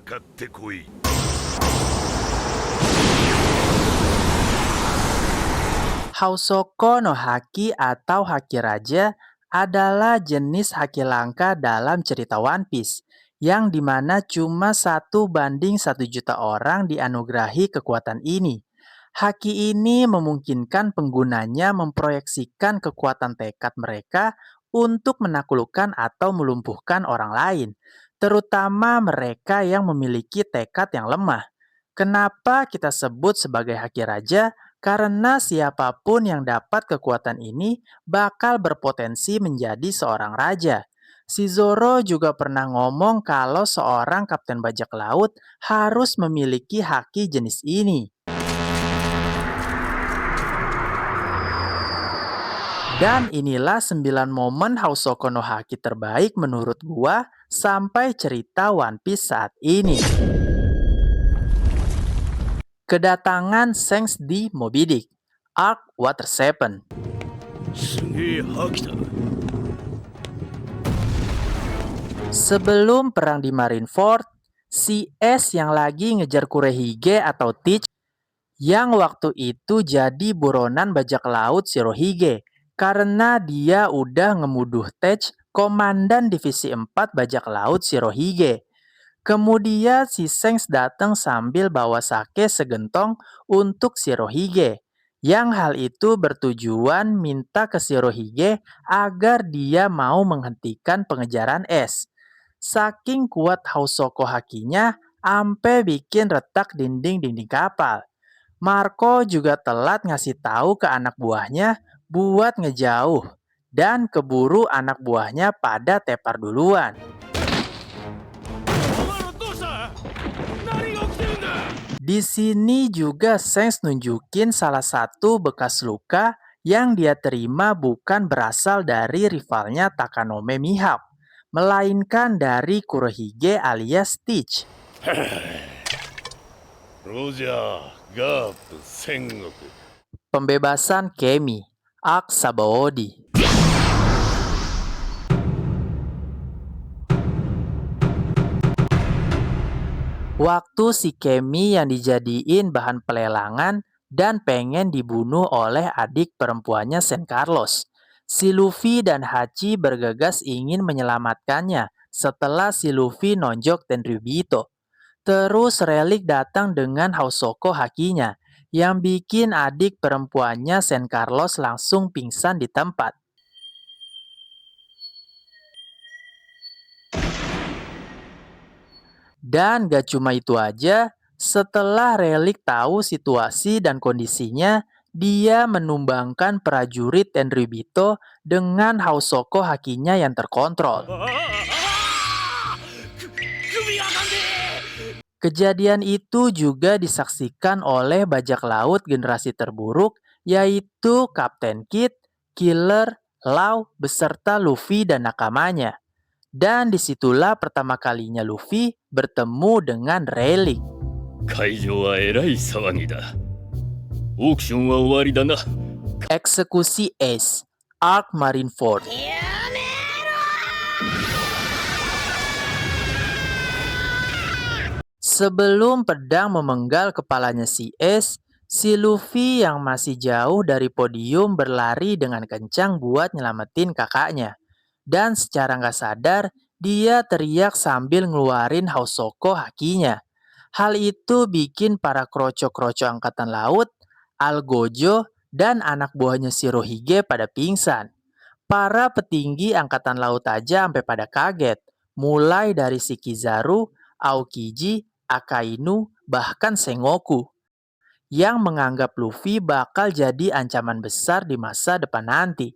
かってこい。Housoko no Haki atau Haki Raja adalah jenis haki langka dalam cerita One Piece, yang dimana cuma 1 banding 1 juta orang dianugerahi kekuatan ini. Haki ini memungkinkan penggunanya memproyeksikan kekuatan tekad mereka untuk menaklukkan atau melumpuhkan orang lain, terutama mereka yang memiliki tekad yang lemah. Kenapa kita sebut sebagai Haki Raja? Karena siapapun yang dapat kekuatan ini bakal berpotensi menjadi seorang raja. Si Zoro juga pernah ngomong kalau seorang kapten bajak laut harus memiliki haki jenis ini. Dan inilah 9 momen Housoko no Haki terbaik menurut gua sampai cerita One Piece saat ini. Kedatangan Shanks di Moby Dick, Arc Water 7. すげえ覇気だ。Sebelum perang di Marineford, si Ace yang lagi ngejar Kurehige atau Teach, yang waktu itu jadi buronan bajak laut Shirohige, karena dia udah ngemuduh Teach, komandan divisi 4 bajak laut Shirohige. Kemudian si Shanks datang sambil bawa sake segentong untuk Shirohige. Yang hal itu bertujuan minta ke Shirohige agar dia mau menghentikan pengejaran Ace. Saking kuat Housoko hakinya, ampe bikin retak dinding-dinding kapal. Marco juga telat ngasih tahu ke anak buahnya buat ngejauh. Dan keburu anak buahnya pada tepar duluan. Di sini juga Shanks nunjukin salah satu bekas luka yang dia terima bukan berasal dari rivalnya Takanome Mihawk, melainkan dari Kurohige alias Teach. Pembebasan Kemi, Arc Sabaody. Waktu si Kemi yang dijadiin bahan pelelangan dan pengen dibunuh oleh adik perempuannya San Carlos, si Luffy dan Hachi bergegas ingin menyelamatkannya setelah si Luffy nonjok Tenryubito. Terus Relic datang dengan Housoko hakinya, yang bikin adik perempuannya San Carlos langsung pingsan di tempat. Dan gak cuma itu aja, setelah Relic tahu situasi dan kondisinya, dia menumbangkan prajurit Tenryubito dengan Housoko hakinya yang terkontrol. Kejadian itu juga disaksikan oleh bajak laut generasi terburuk, yaitu Kapten Kid, Killer, Law, beserta Luffy dan nakamanya. Dan disitulah pertama kalinya Luffy bertemu dengan Relic. Eksekusi Ace, Arc Marineford. Sebelum pedang memenggal kepalanya si Ace, si Luffy yang masih jauh dari podium berlari dengan kencang buat nyelamatin kakaknya. Dan secara nggak sadar, dia teriak sambil ngeluarin Housoko hakinya. Hal itu bikin para kroco-kroco angkatan laut, Algojo, dan anak buahnya Shirohige pada pingsan. Para petinggi angkatan laut aja sampai pada kaget, mulai dari Shikizaru, Aokiji, Akainu, bahkan Sengoku, yang menganggap Luffy bakal jadi ancaman besar di masa depan nanti.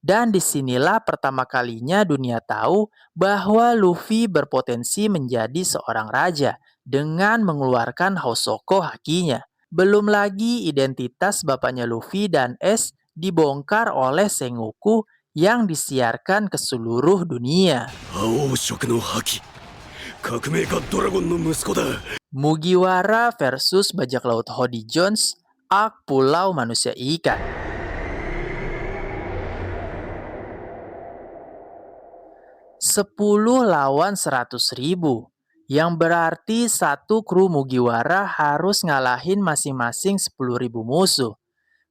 Dan disinilah pertama kalinya dunia tahu bahwa Luffy berpotensi menjadi seorang raja dengan mengeluarkan Housoko hakinya. Belum lagi identitas bapaknya Luffy dan Ace dibongkar oleh Sengoku yang disiarkan ke seluruh dunia. Mugiwara versus bajak laut Hody Jones, Arc Pulau Manusia Ikan. 10 lawan 100.000, yang berarti satu kru Mugiwara harus ngalahin masing-masing 10.000 musuh.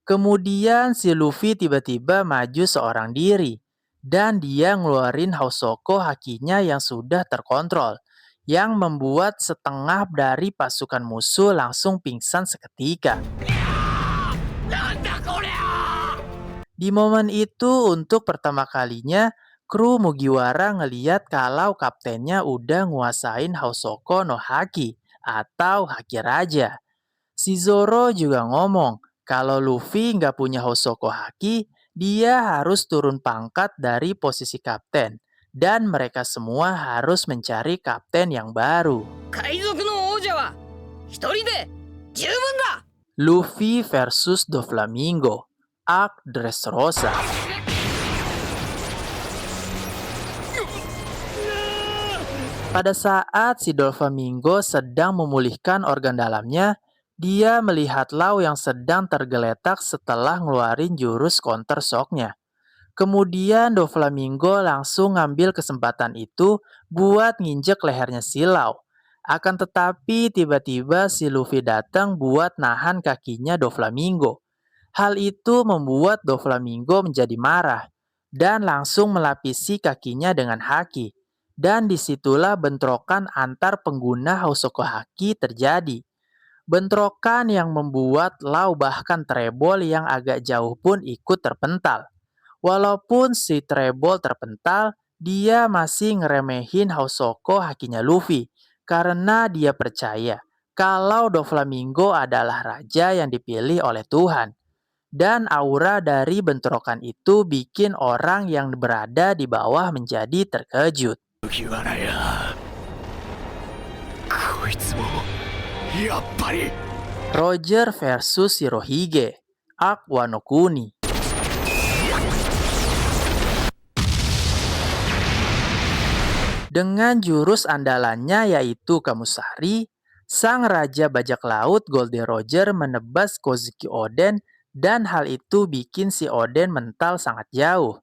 Kemudian si Luffy tiba-tiba maju seorang diri, dan dia ngeluarin Housoko hakinya yang sudah terkontrol, yang membuat setengah dari pasukan musuh langsung pingsan seketika. Di momen itu, untuk pertama kalinya, kru Mugiwara ngeliat kalau kaptennya udah nguasain Housoko no Haki, atau Haki Raja. Si Zoro juga ngomong, kalau Luffy nggak punya Housoko Haki, dia harus turun pangkat dari posisi kapten. Dan mereka semua harus mencari kapten yang baru. 海賊の王者は一人で十分だ。 Luffy versus Doflamingo, Arc Dressrosa. Pada saat si Doflamingo sedang memulihkan organ dalamnya, dia melihat Lau yang sedang tergeletak setelah ngeluarin jurus counter shock-nya. Kemudian Doflamingo langsung ngambil kesempatan itu buat nginjek lehernya si Lau. Akan tetapi tiba-tiba si Luffy datang buat nahan kakinya Doflamingo. Hal itu membuat Doflamingo menjadi marah dan langsung melapisi kakinya dengan haki. Dan disitulah bentrokan antar pengguna Housoko Haki terjadi. Bentrokan yang membuat Lau bahkan Trebol yang agak jauh pun ikut terpental. Walaupun si Trebol terpental, dia masih ngeremehin Housoko Hakinya Luffy karena dia percaya kalau Doflamingo adalah raja yang dipilih oleh Tuhan. Dan aura dari bentrokan itu bikin orang yang berada di bawah menjadi terkejut. 麦わらやこいつもやっぱり Roger versus Shirohige, Arc Wano Kuni. Dengan jurus andalannya yaitu Kamusari, sang raja bajak laut Goldie Roger menebas Kozuki Oden dan hal itu bikin si Oden mental sangat jauh.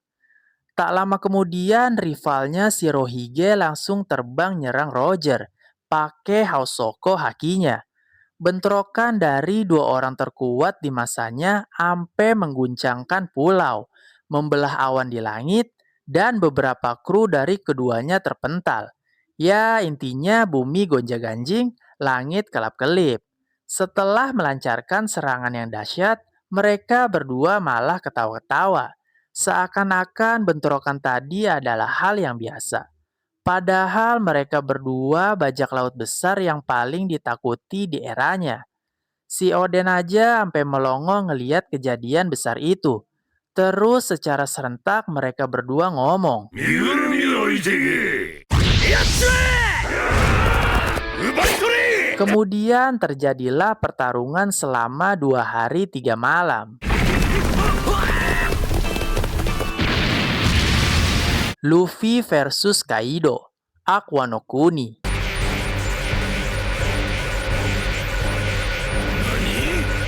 Tak lama kemudian rivalnya Shirohige langsung terbang nyerang Roger pakai Housoko Hakinya. Bentrokan dari dua orang terkuat di masanya sampai mengguncangkan pulau, membelah awan di langit, dan beberapa kru dari keduanya terpental. Ya, intinya bumi gonjang-ganjing, langit kelap-kelip. Setelah melancarkan serangan yang dahsyat, mereka berdua malah ketawa-ketawa. Seakan-akan bentrokan tadi adalah hal yang biasa. Padahal mereka berdua bajak laut besar yang paling ditakuti di eranya. Si Oden aja sampai melongo ngeliat kejadian besar itu. Terus secara serentak mereka berdua ngomong, 身ぐるみを置いてけやっちまえ奪い取れ Kemudian terjadilah pertarungan selama 2 hari 3 malam. Luffy versus Kaido, Arc Wano Kuni.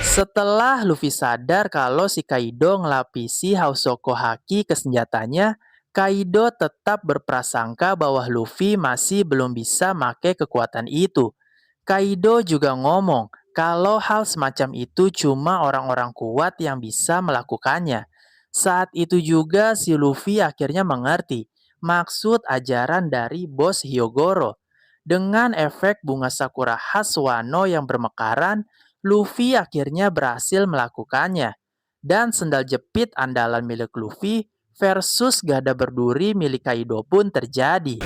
Setelah Luffy sadar kalau si Kaido ngelapisi Housoko Haki ke senjatanya, Kaido tetap berprasangka bahwa Luffy masih belum bisa make kekuatan itu. Kaido juga ngomong kalau hal semacam itu cuma orang-orang kuat yang bisa melakukannya. Saat itu juga si Luffy akhirnya mengerti maksud ajaran dari bos Hyogoro. Dengan efek bunga sakura khas Wano yang bermekaran, Luffy akhirnya berhasil melakukannya. Dan sendal jepit andalan milik Luffy versus gada berduri milik Kaido pun terjadi.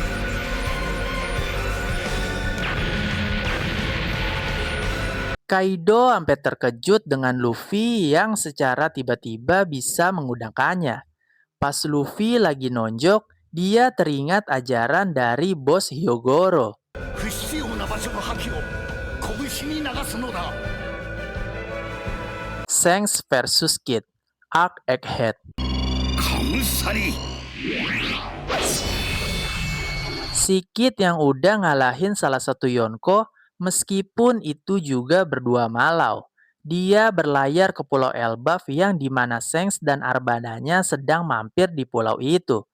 Kaido sampai terkejut dengan Luffy yang secara tiba-tiba bisa menggunakannya. Pas Luffy lagi nonjok, dia teringat ajaran dari bos Hyogoro. 不必要な場所の覇気を拳に流すのだ Shanks versus Kid, Arc Egghead. カムサリ Si Kid yang udah ngalahin salah satu Yonko, meskipun itu juga berdua malau. Dia berlayar ke Pulau Elbaf yang dimana Shanks dan armadanya sedang mampir di pulau itu.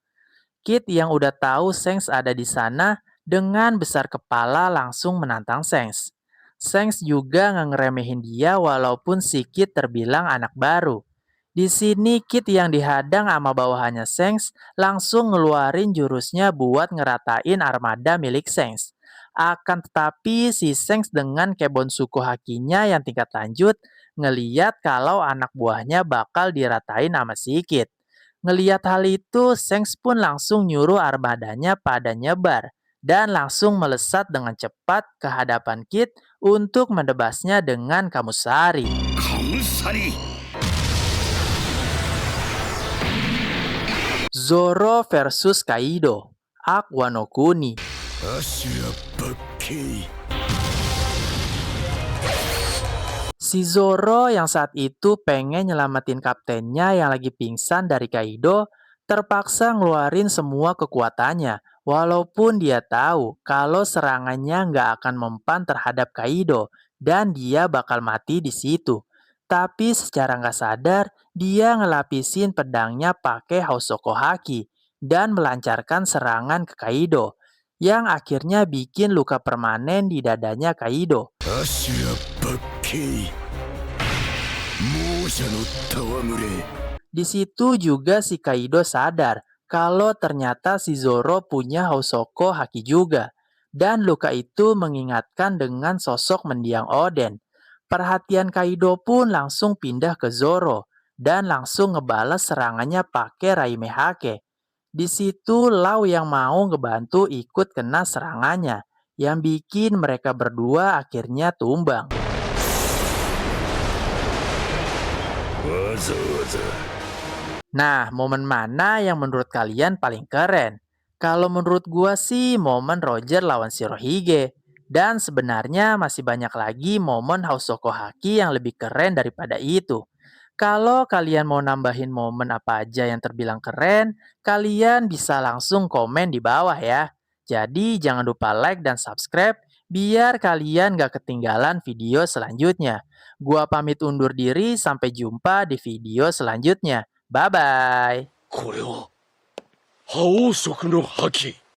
Kid yang udah tahu Shanks ada di sana Dengan besar kepala langsung menantang Shanks. Shanks juga nggak ngeremehin dia walaupun si Kid terbilang anak baru. Di sini Kid yang dihadang sama bawahannya Shanks langsung ngeluarin jurusnya buat ngeratain armada milik Shanks. Akan tetapi si Shanks dengan kebon suku hakinya yang tingkat lanjut ngeliat kalau anak buahnya bakal diratain sama si Kid. Ngeliat hal itu, Shanks pun langsung nyuruh armadanya pada nyebar dan langsung melesat dengan cepat ke hadapan Kid untuk menebasnya dengan Kamusari. カムサリ Zoro versus Kaido, Arc Wano Kuni. 足はばっけい Si Zoro yang saat itu pengen nyelamatin kaptennya yang lagi pingsan dari Kaido, terpaksa ngeluarin semua kekuatannya, walaupun dia tahu kalau serangannya nggak akan mempan terhadap Kaido, dan dia bakal mati di situ. Tapi secara nggak sadar, dia ngelapisin pedangnya pakai Housoko Haki, dan melancarkan serangan ke Kaido, yang akhirnya bikin luka permanen di dadanya Kaido. 足はばっけい猛者の戯れ Di situ juga si Kaido sadar kalau ternyata si Zoro punya Housoko Haki juga. Dan luka itu mengingatkan dengan sosok mendiang Oden. Perhatian Kaido pun langsung pindah ke Zoro dan langsung ngebalas serangannya pakai Raime Hake. Di situ Lau yang mau ngebantu ikut kena serangannya, yang bikin mereka berdua akhirnya tumbang. わざわざ Nah, momen mana yang menurut kalian paling keren? Kalau menurut gua sih momen Roger lawan Shirohige. Dan sebenarnya masih banyak lagi momen Housoko Haki yang lebih keren daripada itu. Kalau kalian mau nambahin momen apa aja yang terbilang keren, kalian bisa langsung komen di bawah ya. Jadi jangan lupa like dan subscribe biar kalian gak ketinggalan video selanjutnya. Gua pamit undur diri, sampai jumpa di video selanjutnya. Bye bye. これは覇王色の覇気